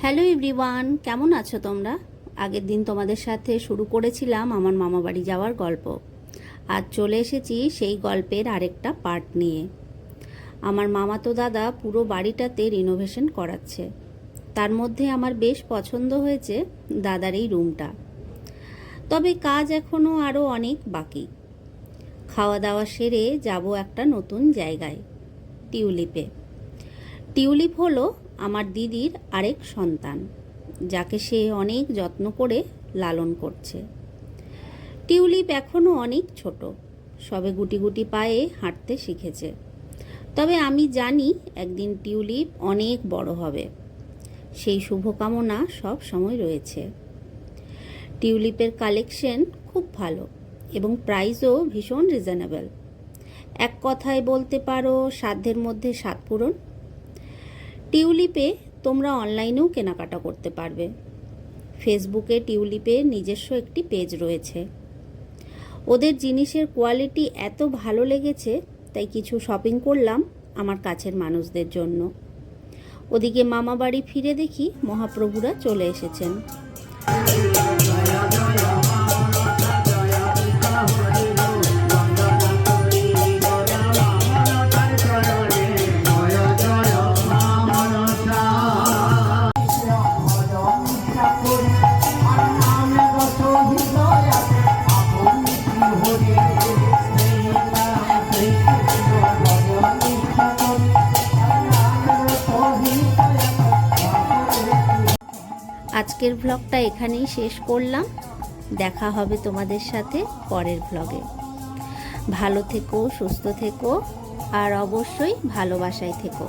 Hello everyone, কেমন আছো তোমরা? আগের দিন তোমাদের সাথে শুরু করেছিলাম আমার মামা বাড়ি যাওয়ার গল্প। আজ চলে এসেছি সেই গল্পের আরেকটা পার্ট নিয়ে। আমার মামাতো দাদা পুরো বাড়িটাতে রিনোভেশন করাচ্ছে। তার মধ্যে আমার বেশ পছন্দ হয়েছে দাদার এই রুমটা। তবে কাজ এখনও আরও অনেক বাকি। খাওয়া দাওয়া সেরে যাব একটা নতুন জায়গায়, টিউলিপে। টিউলিপ হলো আমার দিদির আরেক সন্তান, যাকে সে অনেক যত্ন করে লালন করছে। টিউলিপ এখনও অনেক ছোট, সবে গুটি গুটি পায়ে হাঁটতে শিখেছে। তবে আমি জানি একদিন টিউলিপ অনেক বড় হবে, সেই শুভকামনা সব সময় রয়েছে। টিউলিপের কালেকশন খুব ভালো এবং প্রাইসও ভীষণ রিজনেবল। এক কথায় বলতে পারো সাধ্যের মধ্যে স্বাদ পূরণ। টিউলিপে তোমরা অনলাইনেও কেনাকাটা করতে পারবে। ফেসবুকে টিউলিপের নিজস্ব একটি পেজ রয়েছে। ওদের জিনিসের কোয়ালিটি এত ভালো লেগেছে, তাই কিছু শপিং করলাম আমার কাছের মানুষদের জন্য। ওদিকে মামা বাড়ি ফিরে দেখি মহাপ্রভুরা চলে এসেছেন। আজকের ভ্লগটা এখানেই শেষ করলাম। দেখা হবে তোমাদের সাথে পরের ভ্লগে। ভালো থেকো, সুস্থ থেকো, আর অবশ্যই ভালোবাসায় থেকো।